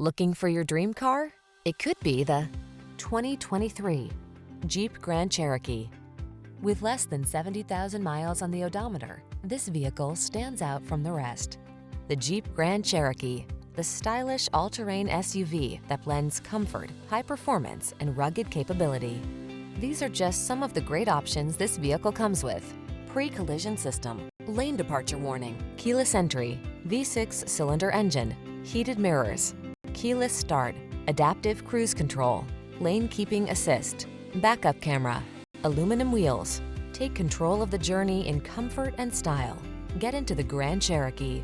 Looking for your dream car? It could be the 2023 Jeep Grand Cherokee. With less than 70,000 miles on the odometer, this vehicle stands out from the rest. The Jeep Grand Cherokee, the stylish all-terrain SUV that blends comfort, high performance, and rugged capability. These are just some of the great options this vehicle comes with: pre-collision system, lane departure warning, keyless entry, V6 cylinder engine, heated mirrors, keyless start, adaptive cruise control, lane keeping assist, backup camera, aluminum wheels. Take control of the journey in comfort and style. Get into the Grand Cherokee.